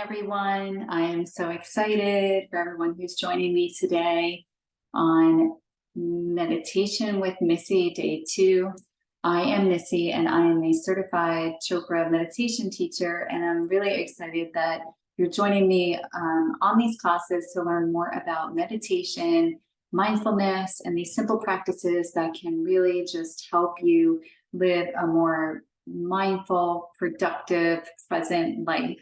everyone. I am so excited for everyone who's joining me today on Meditation with Missy Day 2. I am Missy and I am a certified Chopra meditation teacher, and I'm really excited that you're joining me on these classes to learn more about meditation, mindfulness, and these simple practices that can really just help you live a more mindful, productive, present life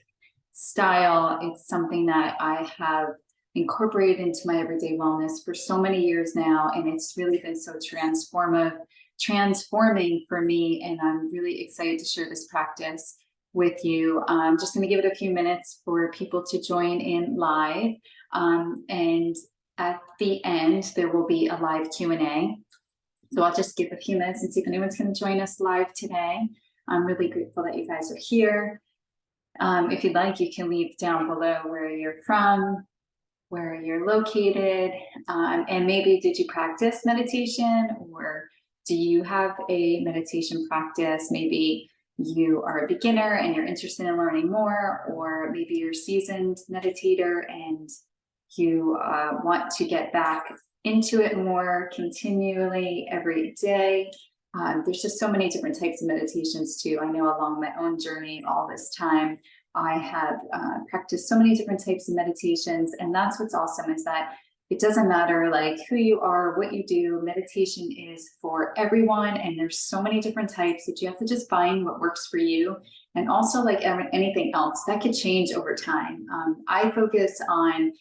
style. It's something that I have incorporated into my everyday wellness for so many years now, and it's really been so transforming for me, and I'm really excited to share this practice with you. I'm just going to give it a few minutes for people to join in live, and at the end there will be a live Q&A. So I'll just give a few minutes and see if anyone's going to join us live today. I'm really grateful that you guys are here. If you'd like, you can leave down below where you're from, where you're located, and maybe did you practice meditation, or do you have a meditation practice? Maybe you are a beginner and you're interested in learning more, or maybe you're a seasoned meditator and you want to get back into it more continually every day. There's just so many different types of meditations too. I know along my own journey all this time, I have practiced so many different types of meditations, and that's what's awesome, is that it doesn't matter like who you are, what you do, meditation is for everyone, and there's so many different types that you have to just find what works for you. And also, like anything else, that could change over time. I focus on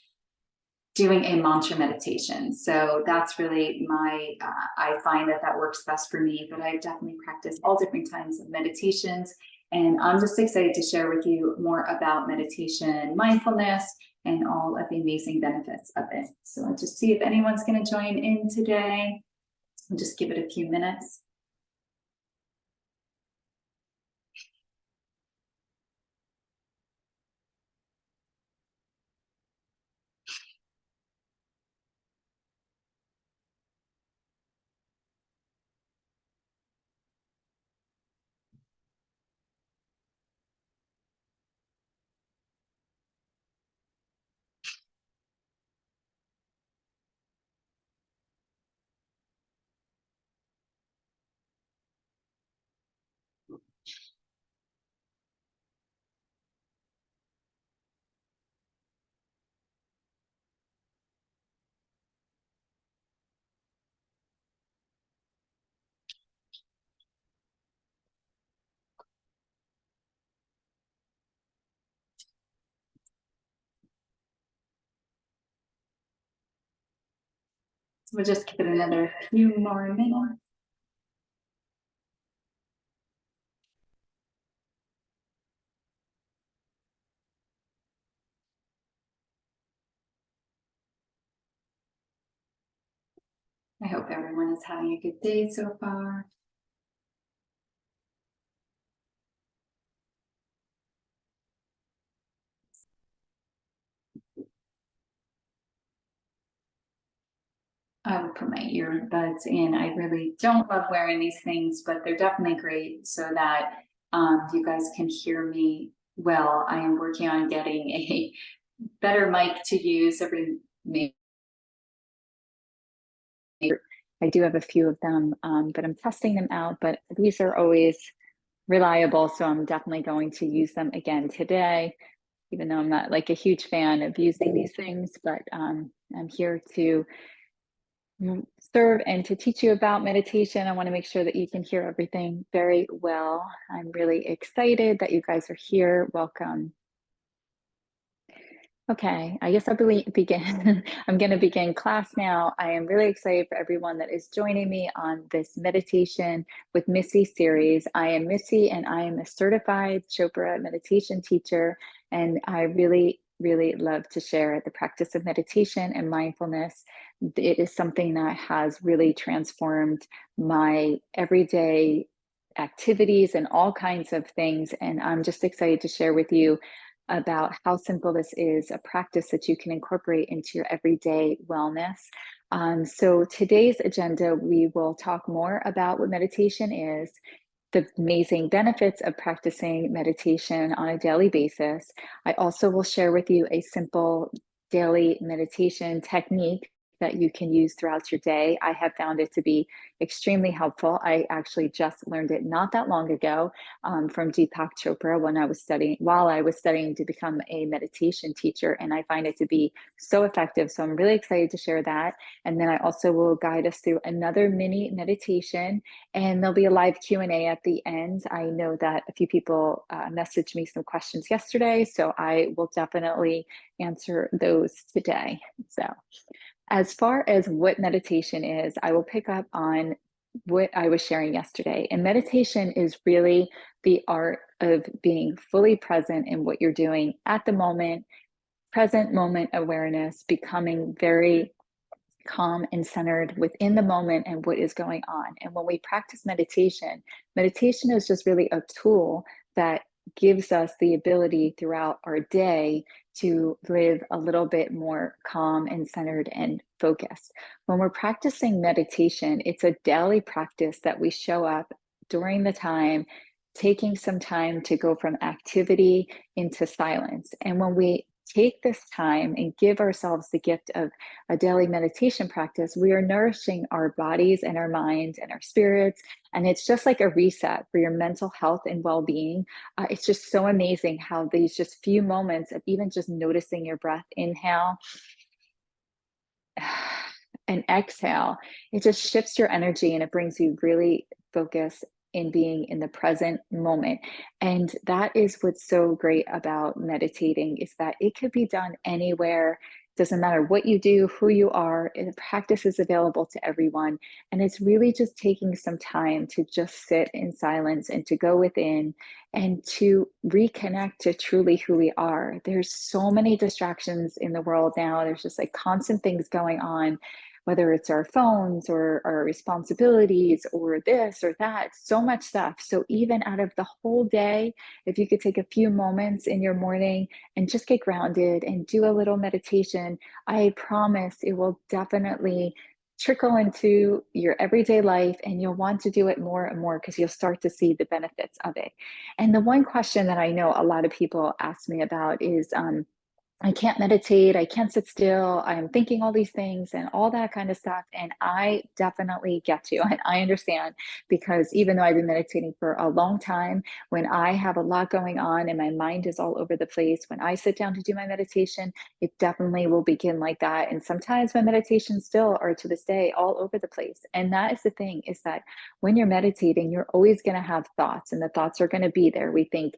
doing a mantra meditation. So that's really my, I find that works best for me, but I've definitely practiced all different kinds of meditations. And I'm just excited to share with you more about meditation, mindfulness, and all of the amazing benefits of it. So I'll just see if anyone's going to join in today. I'll just give it a few minutes. So we'll just give it another few more minutes. I hope everyone is having a good day so far. I would put my earbuds in. I really don't love wearing these things, but they're definitely great so that you guys can hear me well. I am working on getting a better mic to use every maybe. I do have a few of them, but I'm testing them out, but these are always reliable, so I'm definitely going to use them again today, even though I'm not like a huge fan of using these things, but I'm here to serve and to teach you about meditation. I want to make sure that you can hear everything very well. I'm really excited that you guys are here. Welcome. Okay, I guess I'll begin. I'm going to begin class now. I am really excited for everyone that is joining me on this Meditation with Missy series. I am Missy and I am a certified Chopra meditation teacher, and I really love to share the practice of meditation and mindfulness. It is something that has really transformed my everyday activities and all kinds of things, and I'm just excited to share with you about how simple this is, a practice that you can incorporate into your everyday wellness. So today's agenda, we will talk more about what meditation is, the amazing benefits of practicing meditation on a daily basis. I also will share with you a simple daily meditation technique that you can use throughout your day. I have found it to be extremely helpful. I actually just learned it not that long ago from Deepak Chopra while I was studying to become a meditation teacher, and I find it to be so effective. So I'm really excited to share that. And then I also will guide us through another mini meditation, and there'll be a live Q&A at the end. I know that a few people messaged me some questions yesterday, so I will definitely answer those today. So as far as what meditation is, I will pick up on what I was sharing yesterday. And meditation is really the art of being fully present in what you're doing at the moment, present moment awareness, becoming very calm and centered within the moment and what is going on. And when we practice meditation, meditation is just really a tool that gives us the ability throughout our day to live a little bit more calm and centered and focused. When we're practicing meditation, it's a daily practice that we show up during the time, taking some time to go from activity into silence. And when we take this time and give ourselves the gift of a daily meditation practice, we are nourishing our bodies and our minds and our spirits. And it's just like a reset for your mental health and well-being. It's just so amazing how these just few moments of even just noticing your breath, inhale and exhale, it just shifts your energy and it brings you really focused in being in the present moment. And that is what's so great about meditating, is that it could be done anywhere. Doesn't matter what you do, who you are, the practice is available to everyone. And it's really just taking some time to just sit in silence and to go within and to reconnect to truly who we are. There's so many distractions in the world now. There's just like constant things going on, whether it's our phones or our responsibilities or this or that, so much stuff. So even out of the whole day, if you could take a few moments in your morning and just get grounded and do a little meditation, I promise it will definitely trickle into your everyday life, and you'll want to do it more and more because you'll start to see the benefits of it. And the one question that I know a lot of people ask me about is, I can't meditate, I can't sit still, I'm thinking all these things and all that kind of stuff. And I definitely get you, and I understand, because even though I've been meditating for a long time, when I have a lot going on and my mind is all over the place, when I sit down to do my meditation, it definitely will begin like that. And sometimes my meditations still are, to this day, all over the place. And that is the thing, is that when you're meditating, you're always going to have thoughts, and the thoughts are going to be there. We think,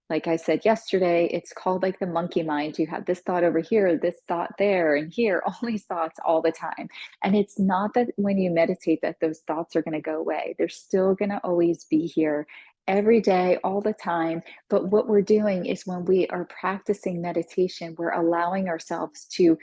like I said yesterday, it's called like the monkey mind. You have this thought over here, this thought there, and here, all these thoughts all the time. And it's not that when you meditate that those thoughts are going to go away. They're still going to always be here every day, all the time. But what we're doing is, when we are practicing meditation, we're allowing ourselves to,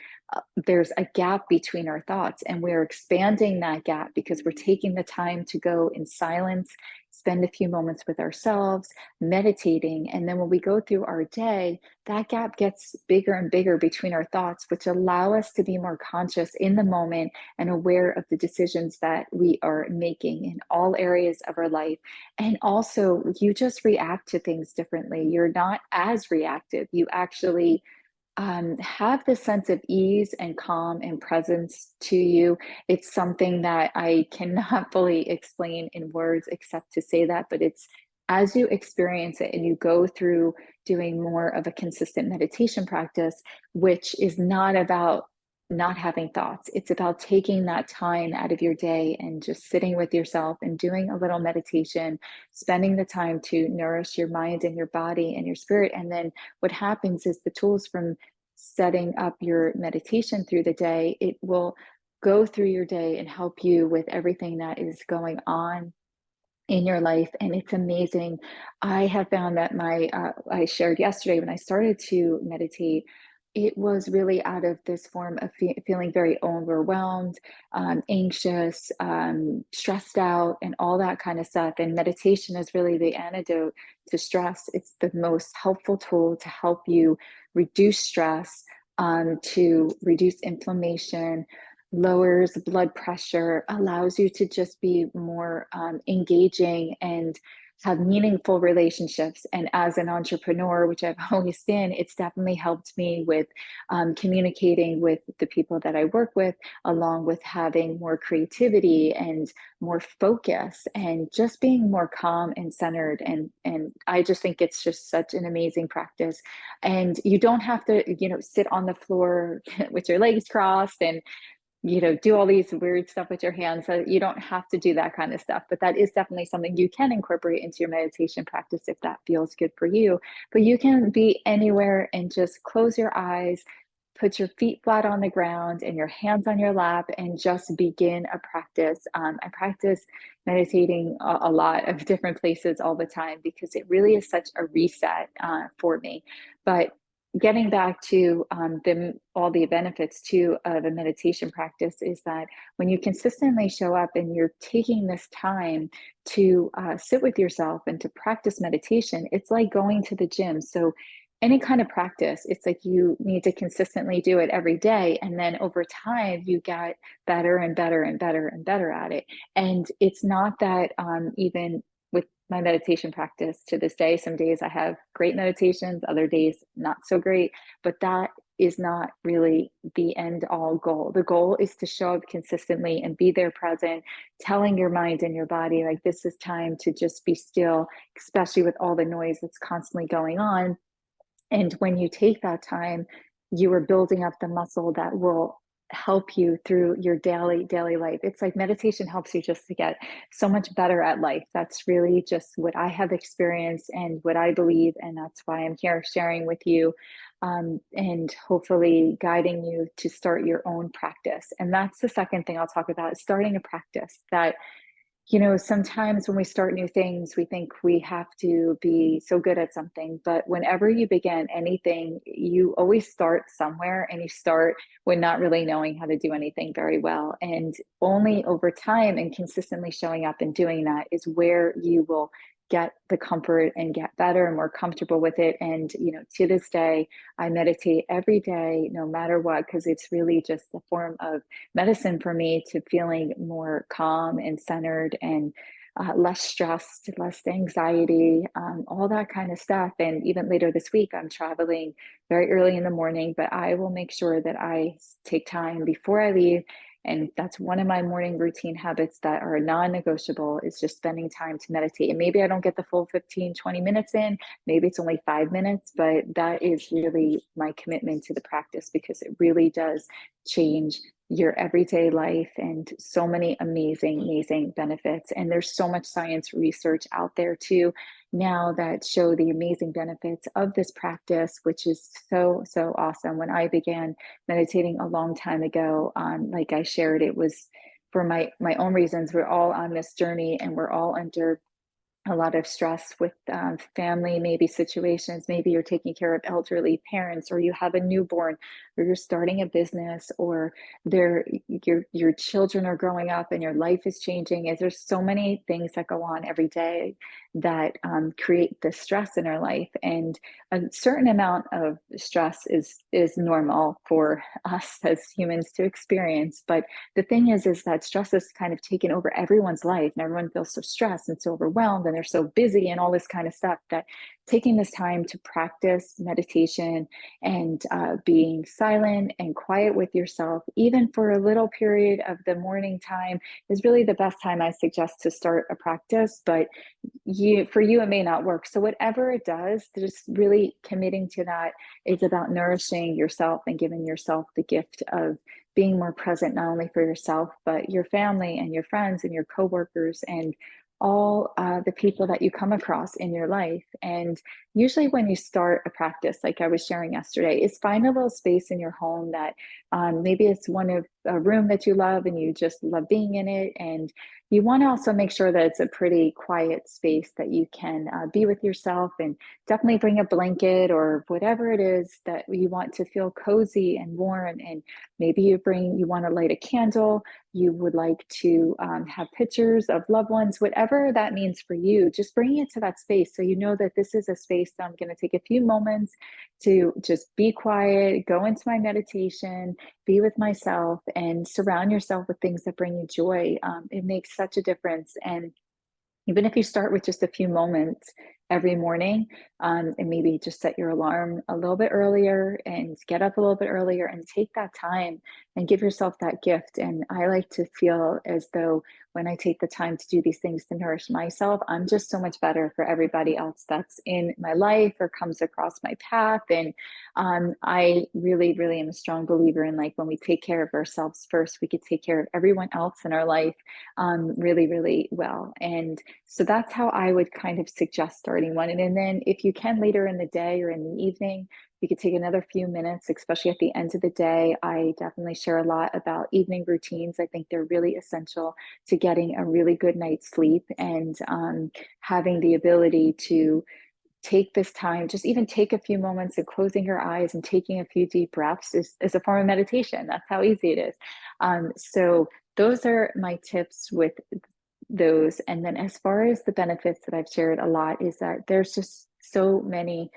there's a gap between our thoughts, and we're expanding that gap because we're taking the time to go in silence, spend a few moments with ourselves, meditating. And then when we go through our day, that gap gets bigger and bigger between our thoughts, which allow us to be more conscious in the moment and aware of the decisions that we are making in all areas of our life. And also, you just react to things differently. You're not as reactive. You actually have this sense of ease and calm and presence to you. It's something that I cannot fully explain in words except to say that, but it's as you experience it and you go through doing more of a consistent meditation practice, which is not about not having thoughts. It's about taking that time out of your day and just sitting with yourself and doing a little meditation, spending the time to nourish your mind and your body and your spirit. And then what happens is, the tools from setting up your meditation through the day, it will go through your day and help you with everything that is going on in your life. And it's amazing. I have found that I shared yesterday, when I started to meditate, it was really out of this form of feeling very overwhelmed, anxious, stressed out, and all that kind of stuff. And meditation is really the antidote to stress. It's the most helpful tool to help you reduce stress, to reduce inflammation, lowers blood pressure, allows you to just be more engaging and have meaningful relationships. And as an entrepreneur, which I've always been, it's definitely helped me with communicating with the people that I work with, along with having more creativity and more focus and just being more calm and centered. And I just think it's just such an amazing practice. And you don't have to, sit on the floor with your legs crossed and do all these weird stuff with your hands. So you don't have to do that kind of stuff, but that is definitely something you can incorporate into your meditation practice if that feels good for you. But you can be anywhere and just close your eyes, put your feet flat on the ground and your hands on your lap, and just begin a practice. I practice meditating a lot of different places all the time because it really is such a reset for me. But getting back to all the benefits too of a meditation practice is that when you consistently show up and you're taking this time to sit with yourself and to practice meditation, it's like going to the gym. So any kind of practice, it's like you need to consistently do it every day. And then over time, you get better and better and better and better at it. And it's not that even with my meditation practice to this day, some days I have great meditations, other days not so great, but that is not really the end all goal. The goal is to show up consistently and be there present, telling your mind and your body, like, this is time to just be still, especially with all the noise that's constantly going on. And when you take that time, you are building up the muscle that will help you through your daily life. It's like meditation helps you just to get so much better at life. That's really just what I have experienced and what I believe. And that's why I'm here sharing with you, and hopefully guiding you to start your own practice. And that's the second thing I'll talk about, is starting a practice that, sometimes when we start new things, we think we have to be so good at something. But whenever you begin anything, you always start somewhere, and you start when not really knowing how to do anything very well. And only over time and consistently showing up and doing that is where you will get the comfort and get better and more comfortable with it. And, to this day, I meditate every day, no matter what, because it's really just a form of medicine for me to feeling more calm and centered and less stressed, less anxiety, all that kind of stuff. And even later this week, I'm traveling very early in the morning, but I will make sure that I take time before I leave. And that's one of my morning routine habits that are non-negotiable, is just spending time to meditate. And maybe I don't get the full 15, 20 minutes in, maybe it's only 5 minutes, but that is really my commitment to the practice, because it really does change your everyday life and so many amazing benefits. And there's so much science research out there too now that show the amazing benefits of this practice, which is so awesome. When I began meditating a long time ago, like I shared, it was for my own reasons. We're all on this journey, and we're all under a lot of stress with family, maybe situations. Maybe you're taking care of elderly parents, or you have a newborn, or you're starting a business, or your children are growing up and your life is changing. There's so many things that go on every day that create the stress in our life. And a certain amount of stress is normal for us as humans to experience. But the thing is that stress is kind of taken over everyone's life, and everyone feels so stressed and so overwhelmed, and they're so busy and all this kind of stuff, that taking this time to practice meditation and being silent and quiet with yourself, even for a little period of the morning time, is really the best time I suggest to start a practice. But for you, it may not work. So whatever it does, just really committing to that is about nourishing yourself and giving yourself the gift of being more present, not only for yourself, but your family and your friends and your coworkers and all the people that you come across in your life. And usually when you start a practice, like I was sharing yesterday, is find a little space in your home that maybe it's a room that you love and you just love being in it. And you want to also make sure that it's a pretty quiet space that you can be with yourself, and definitely bring a blanket or whatever it is that you want to feel cozy and warm. And maybe you want to light a candle, you would like to have pictures of loved ones, whatever that means for you. Just bring it to that space, so you know that this is a space that I'm going to take a few moments to just be quiet, go into my meditation, be with myself, and surround yourself with things that bring you joy. It makes such a difference. And even if you start with just a few moments every morning, and maybe just set your alarm a little bit earlier and get up a little bit earlier and take that time and give yourself that gift. And I like to feel as though when I take the time to do these things to nourish myself, I'm just so much better for everybody else that's in my life or comes across my path. And I really, really am a strong believer in, like, when we take care of ourselves first, we could take care of everyone else in our life really, really well. And so that's how I would kind of suggest starting one. And then if you can later in the day or in the evening, you could take another few minutes, especially at the end of the day. I definitely share a lot about evening routines. I think they're really essential to getting a really good night's sleep and having the ability to take this time, just even take a few moments and closing your eyes and taking a few deep breaths is a form of meditation. That's how easy it is. So those are my tips with those. And then as far as the benefits that I've shared a lot is that there's just so many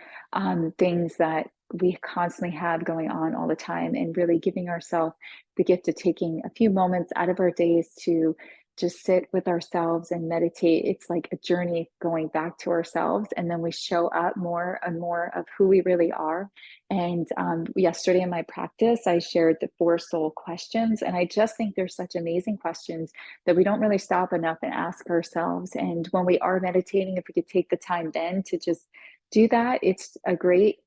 things that we constantly have going on all the time, and really giving ourselves the gift of taking a few moments out of our days to just sit with ourselves and meditate. It's like a journey going back to ourselves, and then we show up more and more of who we really are. And yesterday in my practice, I shared the 4 soul questions, and I just think they're such amazing questions that we don't really stop enough and ask ourselves. And when we are meditating, if we could take the time then to just do that, it's a great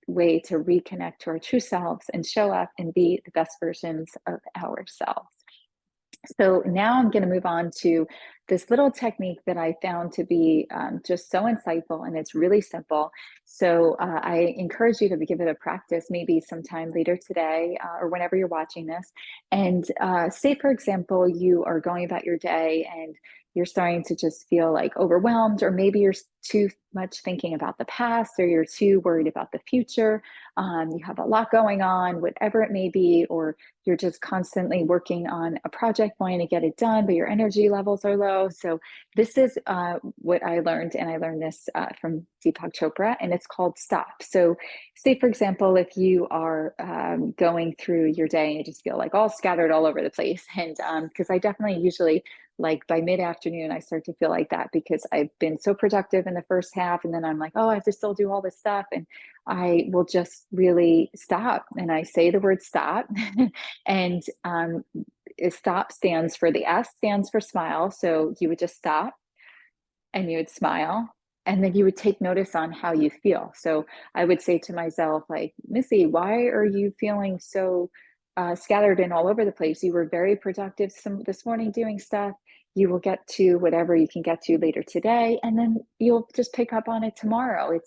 way to reconnect to our true selves and show up and be the best versions of ourselves. So now I'm going to move on to this little technique that I found to be just so insightful, and it's really simple. So I encourage you to give it a practice, maybe sometime later today or whenever you're watching this. And say, for example, you are going about your day and you're starting to just feel like overwhelmed, or maybe you're too much thinking about the past, or you're too worried about the future. You have a lot going on, whatever it may be, or you're just constantly working on a project, wanting to get it done, but your energy levels are low. So this is what I learned, and I learned this from Deepak Chopra, and it's called stop. So say, for example, if you are going through your day and you just feel like all scattered all over the place, and because I definitely usually, like, by mid-afternoon, I start to feel like that because I've been so productive in the first half, and then I'm like, oh, I have to still do all this stuff. And I will just really stop. And I say the word stop. And stop stands for, the S stands for smile. So you would just stop and you would smile. And then you would take notice on how you feel. So I would say to myself, like, Missy, why are you feeling so scattered and all over the place? You were very productive this morning doing stuff. You will get to whatever you can get to later today, and then you'll just pick up on it tomorrow.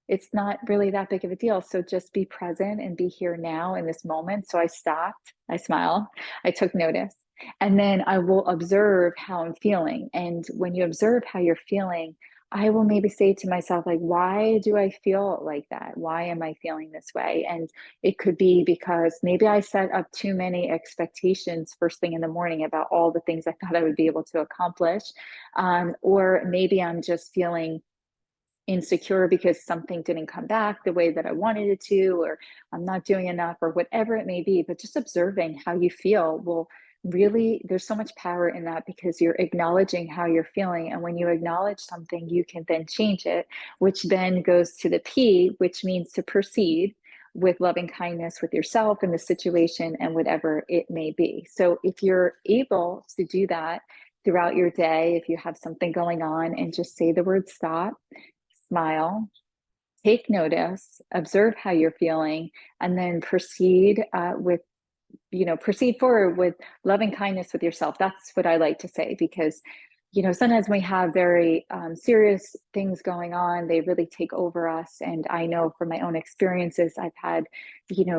It's not really that big of a deal. So just be present and be here now in this moment. So I stopped, I smiled, I took notice, and then I will observe how I'm feeling. And when you observe how you're feeling, I will maybe say to myself, like, why do I feel like that? Why am I feeling this way? And it could be because maybe I set up too many expectations first thing in the morning about all the things I thought I would be able to accomplish. Or maybe I'm just feeling insecure because something didn't come back the way that I wanted it to, or I'm not doing enough, or whatever it may be. But just observing how you feel will really, there's so much power in that, because you're acknowledging how you're feeling. And when you acknowledge something, you can then change it, which then goes to the P, which means to proceed with loving kindness with yourself and the situation and whatever it may be. So if you're able to do that throughout your day, if you have something going on, and just say the word stop, smile, take notice, observe how you're feeling, and then proceed proceed forward with loving kindness with yourself. That's what I like to say, because sometimes we have very serious things going on. They really take over us. And I know from my own experiences, I've had,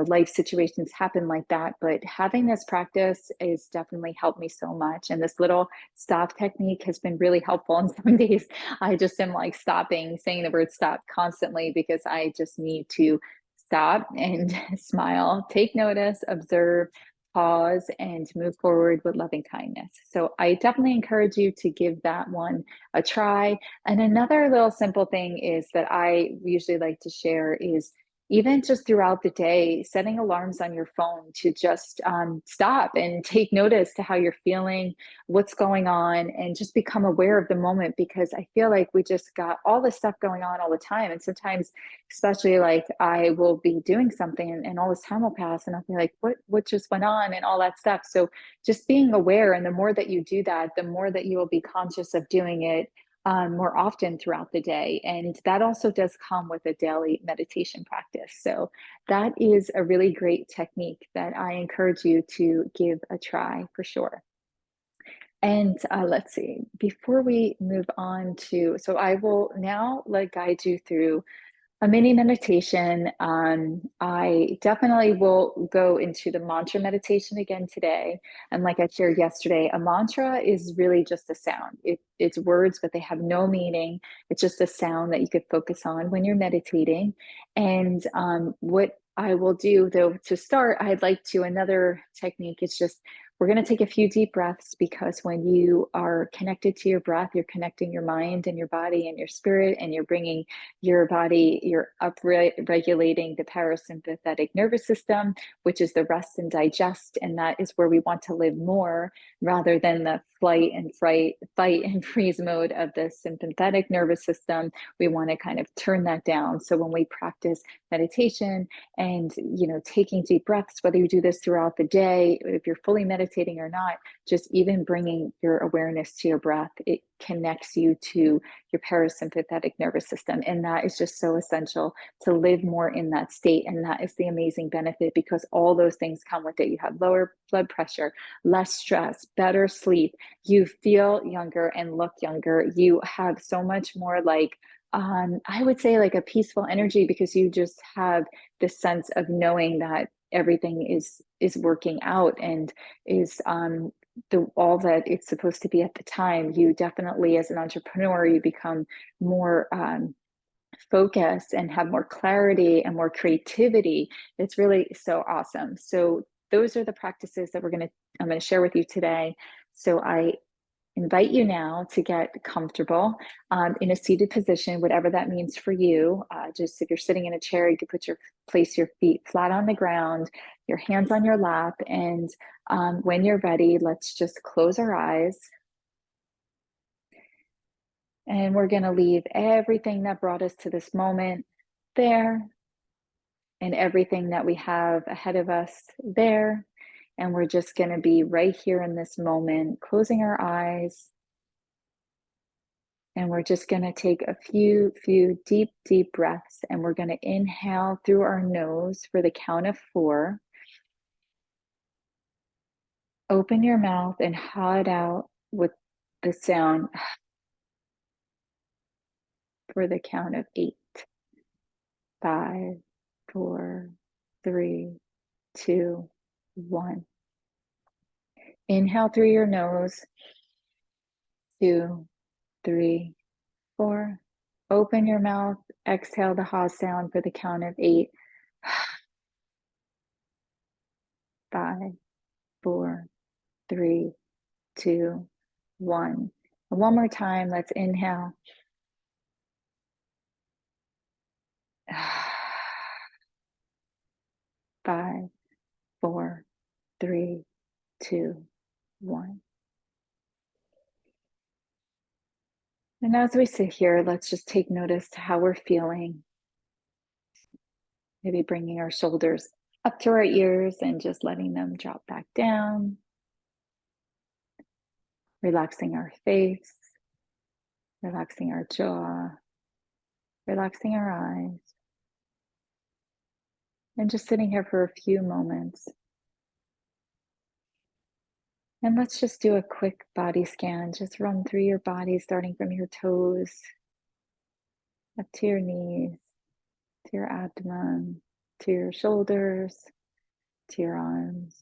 life situations happen like that. But having this practice has definitely helped me so much. And this little stop technique has been really helpful. And some days I just am like stopping, saying the word stop constantly, because I just need to stop and smile, take notice, observe, pause, and move forward with loving kindness. So I definitely encourage you to give that one a try. And another little simple thing is that I usually like to share is even just throughout the day, setting alarms on your phone to just stop and take notice to how you're feeling, what's going on, and just become aware of the moment. Because I feel like we just got all this stuff going on all the time. And sometimes, especially like I will be doing something and all this time will pass and I'll be like, what just went on and all that stuff. So just being aware, and the more that you do that, the more that you will be conscious of doing it more often throughout the day. And that also does come with a daily meditation practice. So that is a really great technique that I encourage you to give a try for sure. And let's see, before we move on to, so I will now guide you through a mini meditation. I definitely will go into the mantra meditation again today. And like I shared yesterday, a mantra is really just a sound. It's words, but they have no meaning. It's just a sound that you could focus on when you're meditating. And what I will do though, to start, I'd like to, another technique is just, we're going to take a few deep breaths, because when you are connected to your breath, you're connecting your mind and your body and your spirit, and you're bringing your body, you're up-regulating the parasympathetic nervous system, which is the rest and digest. And that is where we want to live more, rather than the flight and fright, fight and freeze mode of the sympathetic nervous system. We want to kind of turn that down. So when we practice meditation and, taking deep breaths, whether you do this throughout the day, if you're fully meditating or not, just even bringing your awareness to your breath, it connects you to your parasympathetic nervous system. And that is just so essential to live more in that state. And that is the amazing benefit, because all those things come with it. You have lower blood pressure, less stress, better sleep. You feel younger and look younger. You have so much more I would say like a peaceful energy, because you just have this sense of knowing that everything is working out and is all that it's supposed to be at the time. You definitely, as an entrepreneur, you become more focused and have more clarity and more creativity. It's really so awesome. So those are the practices that I'm going to share with you today. So I invite you now to get comfortable in a seated position, whatever that means for you. Just if you're sitting in a chair, you can place your feet flat on the ground, your hands on your lap. And when you're ready, let's just close our eyes. And we're going to leave everything that brought us to this moment there, and everything that we have ahead of us there. And we're just going to be right here in this moment, closing our eyes. And we're just going to take a few deep, deep breaths. And we're going to inhale through our nose for the count of 4. Open your mouth and haw it out with the sound for the count of 8. 5, 4, 3, 2, 1. Inhale through your nose. 2, 3, 4. Open your mouth. Exhale the ha sound for the count of 8. 5, 4, 3, 2, 1. And one more time. Let's inhale. 5, 4, 3, 2, 1. And as we sit here, let's just take notice to how we're feeling. Maybe bringing our shoulders up to our ears and just letting them drop back down. Relaxing our face, relaxing our jaw, relaxing our eyes. And just sitting here for a few moments. And let's just do a quick body scan. Just run through your body, starting from your toes, up to your knees, to your abdomen, to your shoulders, to your arms,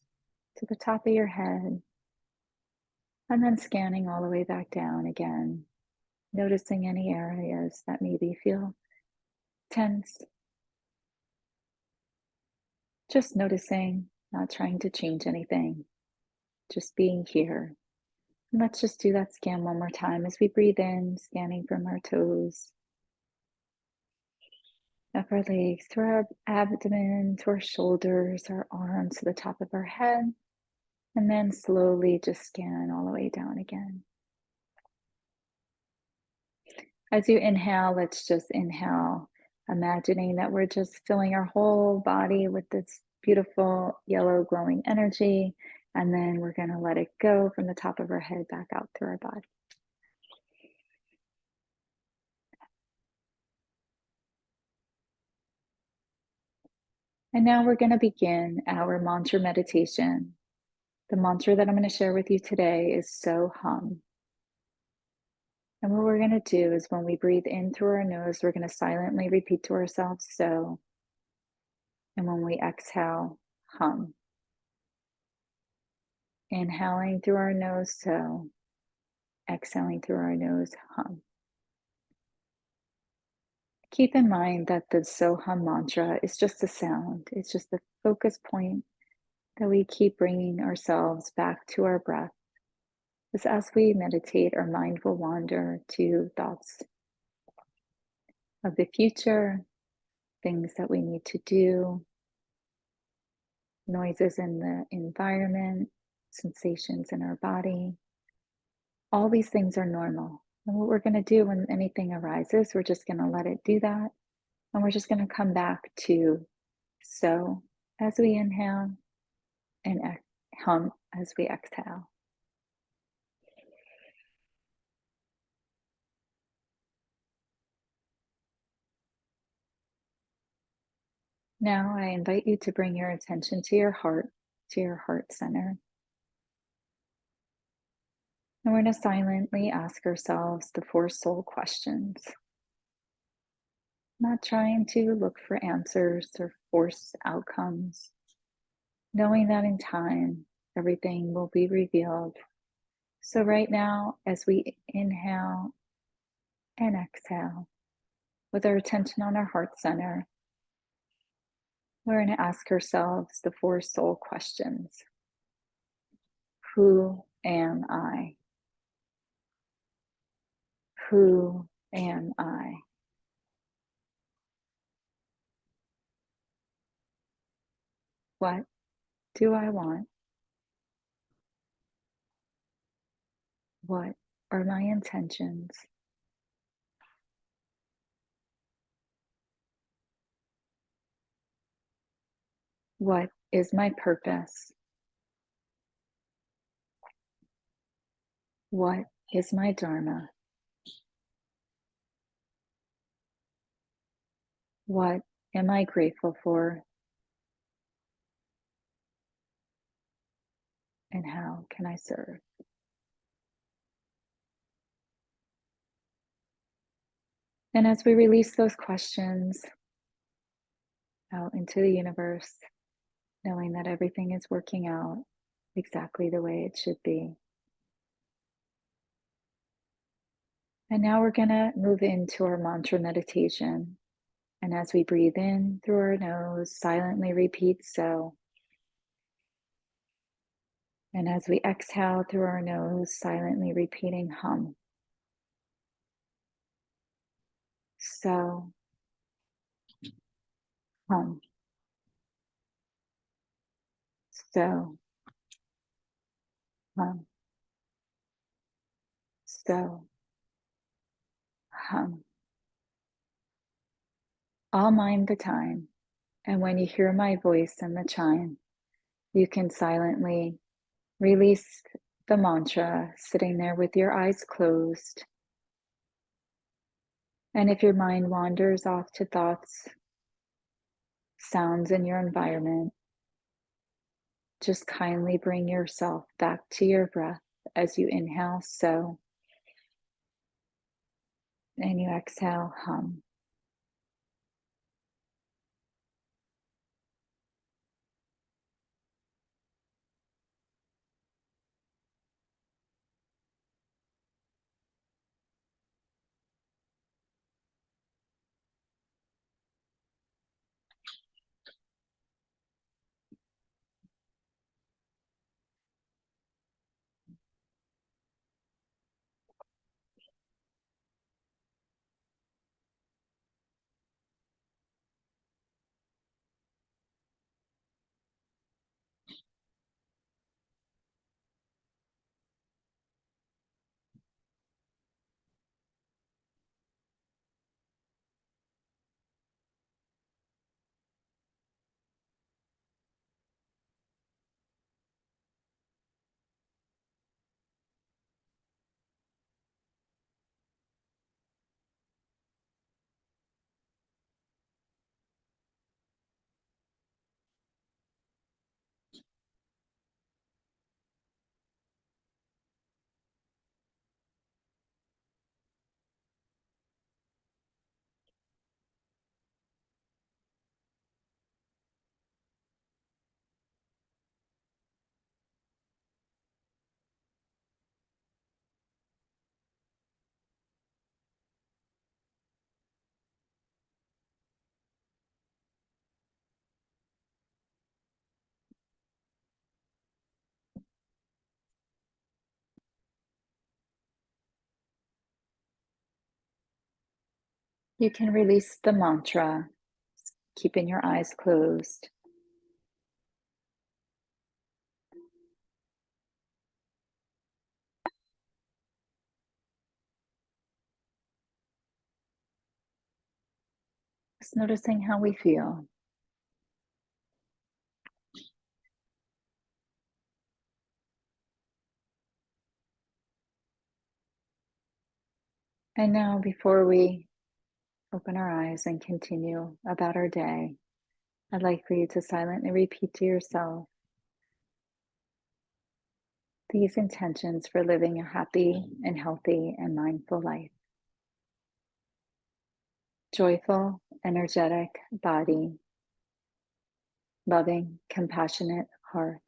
to the top of your head. And then scanning all the way back down again, noticing any areas that maybe feel tense. Just noticing, not trying to change anything, just being here. And let's just do that scan one more time as we breathe in, scanning from our toes. up our legs, through our abdomen, to our shoulders, our arms, to the top of our head, and then slowly just scan all the way down again. As you inhale, let's just inhale, imagining that we're just filling our whole body with this beautiful yellow glowing energy. And then we're going to let it go from the top of our head back out through our body. And now we're going to begin our mantra meditation. The mantra that I'm going to share with you today is So Hum. And what we're going to do is when we breathe in through our nose, we're going to silently repeat to ourselves, So. And when we exhale, hum. Inhaling through our nose, So. Exhaling through our nose, hum. Keep in mind that the So Hum mantra is just a sound. It's just the focus point that we keep bringing ourselves back to our breath. Because as we meditate, our mind will wander to thoughts of the future, things that we need to do, noises in the environment, sensations in our body. All these things are normal. And what we're going to do when anything arises, we're just going to let it do that. And we're just going to come back to So as we inhale and hum as we exhale. Now I invite you to bring your attention to your heart center. And we're going to silently ask ourselves the 4 soul questions. Not trying to look for answers or force outcomes, knowing that in time everything will be revealed. So, right now, as we inhale and exhale, with our attention on our heart center, we're going to ask ourselves the 4 soul questions. Who am I? Who am I? What do I want? What are my intentions? What is my purpose? What is my dharma? What am I grateful for? And how can I serve? And as we release those questions out into the universe, knowing that everything is working out exactly the way it should be. And now we're going to move into our mantra meditation. And as we breathe in through our nose, silently repeat So. And as we exhale through our nose, silently repeating hum. So, hum. So, hum. So, hum. I'll mind the time. And when you hear my voice and the chime, you can silently release the mantra, sitting there with your eyes closed. And if your mind wanders off to thoughts, sounds in your environment, just kindly bring yourself back to your breath as you inhale, So, and you exhale, hum. You can release the mantra, keeping your eyes closed. Just noticing how we feel. And now, before we open our eyes and continue about our day, I'd like for you to silently repeat to yourself these intentions for living a happy and healthy and mindful life. Joyful, energetic body, loving, compassionate heart,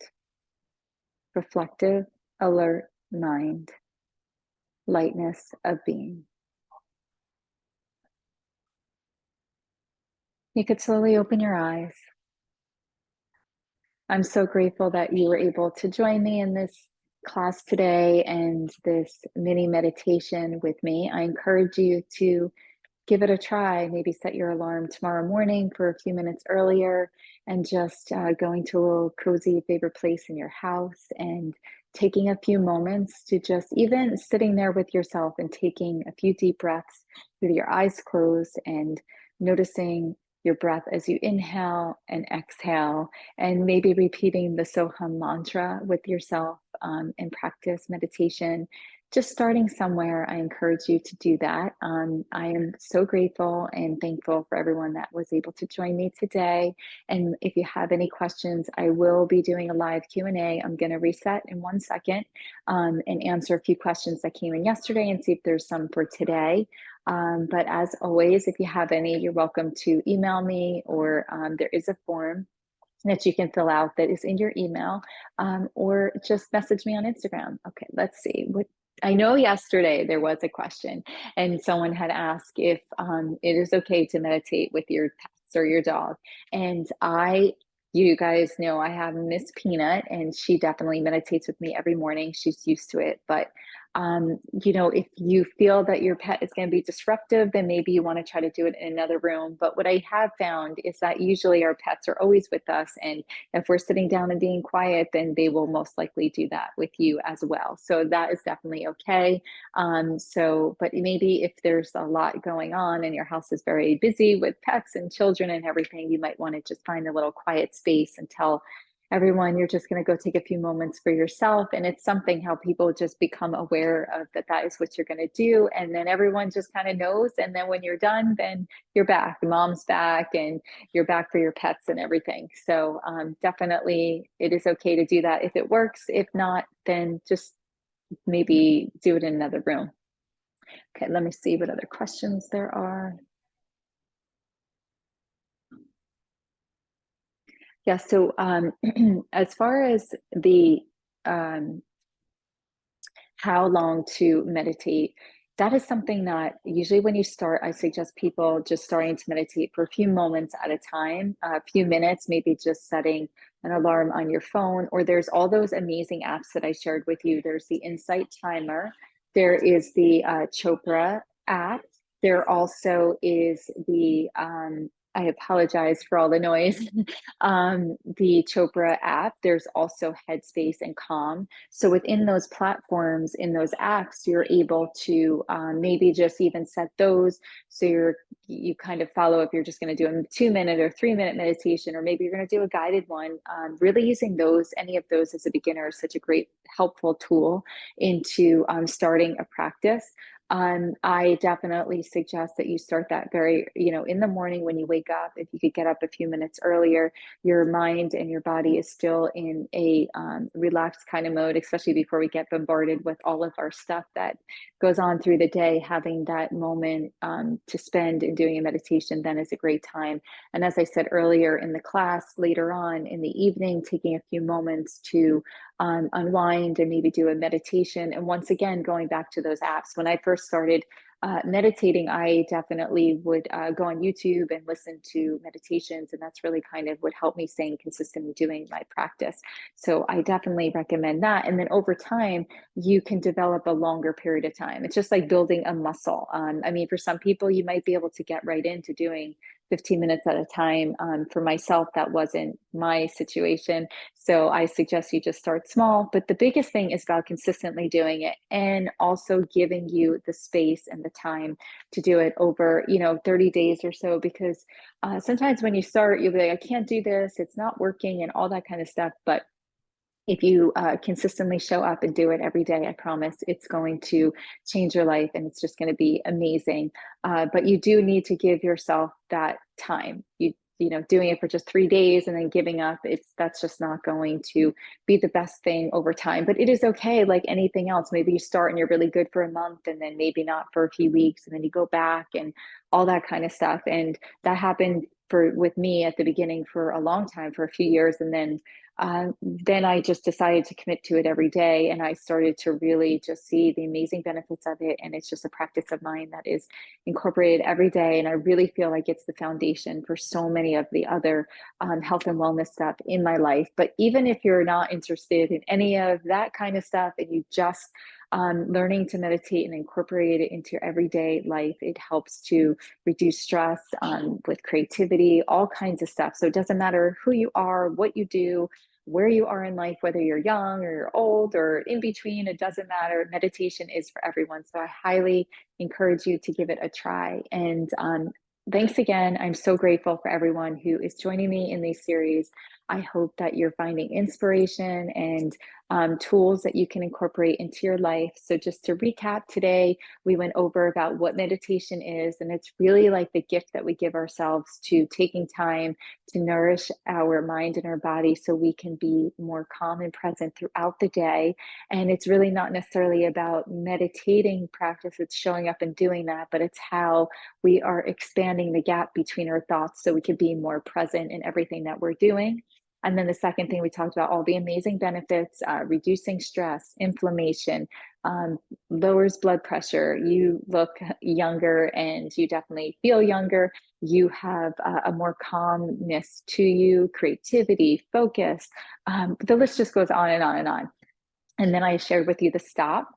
reflective, alert mind, lightness of being. You could slowly open your eyes. I'm so grateful that you were able to join me in this class today and this mini meditation with me. I encourage you to give it a try. Maybe set your alarm tomorrow morning for a few minutes earlier and just going to a little cozy favorite place in your house and taking a few moments to just even sitting there with yourself and taking a few deep breaths with your eyes closed and noticing your breath as you inhale and exhale, and maybe repeating the Soham mantra with yourself and practice meditation. Just starting somewhere, I encourage you to do that. I am so grateful and thankful for everyone that was able to join me today. And if you have any questions, I will be doing a live Q&A. I'm going to reset in 1 second and answer a few questions that came in yesterday and see if there's some for today. But as always, if you have any, you're welcome to email me, or there is a form that you can fill out that is in your email, or just message me on Instagram. Okay, let's see. I know yesterday there was a question and someone had asked if it is okay to meditate with your pets or your dog. And you guys know I have Miss Peanut and she definitely meditates with me every morning. She's used to it. But if you feel that your pet is going to be disruptive, then maybe you want to try to do it in another room. But what I have found is that usually our pets are always with us. And if we're sitting down and being quiet, then they will most likely do that with you as well. So that is definitely okay. But maybe if there's a lot going on and your house is very busy with pets and children and everything, you might want to just find a little quiet space and tell everyone you're just going to go take a few moments for yourself. And it's something how people just become aware of that is what you're going to do. And then everyone just kind of knows. And then when you're done, then you're back. Mom's back and you're back for your pets and everything. So definitely it is okay to do that if it works. If not, then just maybe do it in another room. Okay, let me see what other questions there are. Yeah, so as far as the how long to meditate, that is something that usually when you start, I suggest people just starting to meditate for a few moments at a time, a few minutes, maybe just setting an alarm on your phone, or there's all those amazing apps that I shared with you. There's the Insight Timer, there is the Chopra app, there also is the I apologize for all the noise. The Chopra app. There's also Headspace and Calm. So within those platforms, in those apps, you're able to maybe just even set those. So you kind of follow if you're just going to do a 2-minute or 3-minute meditation, or maybe you're going to do a guided one. Really using any of those as a beginner is such a great, helpful tool into starting a practice. I definitely suggest that you start that in the morning when you wake up. If you could get up a few minutes earlier, your mind and your body is still in a relaxed kind of mode, especially before we get bombarded with all of our stuff that goes on through the day. Having that moment to spend in doing a meditation then is a great time. And as I said earlier in the class, later on in the evening, taking a few moments to unwind and maybe do a meditation. And once again, going back to those apps, when I first started meditating, I definitely would go on YouTube and listen to meditations, and that's really kind of what helped me staying consistent in doing my practice. So I definitely recommend that. And then over time, you can develop a longer period of time. It's just like building a muscle. I mean, for some people, you might be able to get right into doing 15 minutes at a time. For myself, that wasn't my situation. So I suggest you just start small. But the biggest thing is about consistently doing it and also giving you the space and the time to do it over, 30 days or so. Because sometimes when you start, you'll be like, I can't do this, it's not working, and all that kind of stuff. But if you consistently show up and do it every day, I promise it's going to change your life and it's just going to be amazing. But you do need to give yourself that time. Doing it for just 3 days and then giving up, that's just not going to be the best thing over time. But it is okay, like anything else. Maybe you start and you're really good for a month and then maybe not for a few weeks, and then you go back and all that kind of stuff. And that happened with me at the beginning for a long time, for a few years, and then I just decided to commit to it every day, and I started to really just see the amazing benefits of it. And it's just a practice of mine that is incorporated every day. And I really feel like it's the foundation for so many of the other health and wellness stuff in my life. But even if you're not interested in any of that kind of stuff and you just learning to meditate and incorporate it into your everyday life, it helps to reduce stress with creativity, all kinds of stuff. So it doesn't matter who you are, what you do, where you are in life, whether you're young or you're old or in between, it doesn't matter. Meditation is for everyone. So I highly encourage you to give it a try. And thanks again. I'm so grateful for everyone who is joining me in these series. I hope that you're finding inspiration and tools that you can incorporate into your life. So just to recap today, we went over about what meditation is, and it's really like the gift that we give ourselves to taking time to nourish our mind and our body so we can be more calm and present throughout the day. And it's really not necessarily about meditating practice, it's showing up and doing that, but it's how we are expanding the gap between our thoughts so we can be more present in everything that we're doing. And then the second thing we talked about, all the amazing benefits, reducing stress, inflammation, lowers blood pressure. You look younger and you definitely feel younger. You have a more calmness to you, creativity, focus. The list just goes on and on and on. And then I shared with you the stop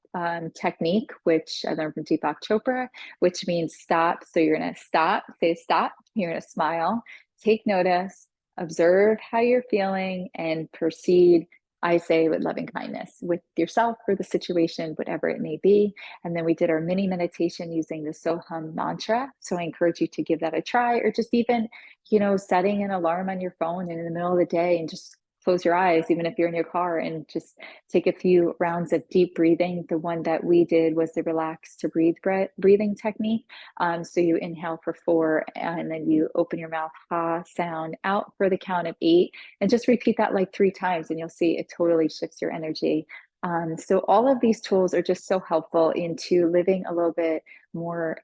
technique, which I learned from Deepak Chopra, which means stop. So you're going to stop, say stop. You're going to smile, take notice, observe how you're feeling, and proceed, I say, with loving kindness with yourself or the situation, whatever it may be. And then we did our mini meditation using the Soham mantra. So I encourage you to give that a try, or just even, setting an alarm on your phone and in the middle of the day and just close your eyes, even if you're in your car, and just take a few rounds of deep breathing. The one that we did was the relax to breathe breathing technique. So you inhale for 4, and then you open your mouth, ha sound out for the count of 8, and just repeat that like 3 times, and you'll see it totally shifts your energy. So all of these tools are just so helpful into living a little bit more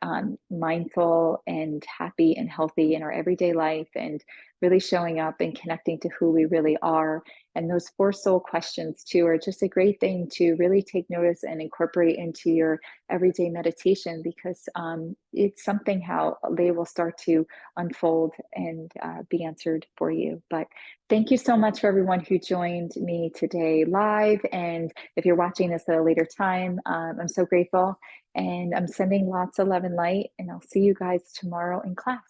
mindful and happy and healthy in our everyday life, and really showing up and connecting to who we really are. And those 4 soul questions too are just a great thing to really take notice and incorporate into your everyday meditation, because it's something how they will start to unfold and be answered for you. But thank you so much for everyone who joined me today live. And if you're watching this at a later time, I'm so grateful. And I'm sending lots of love and light, and I'll see you guys tomorrow in class.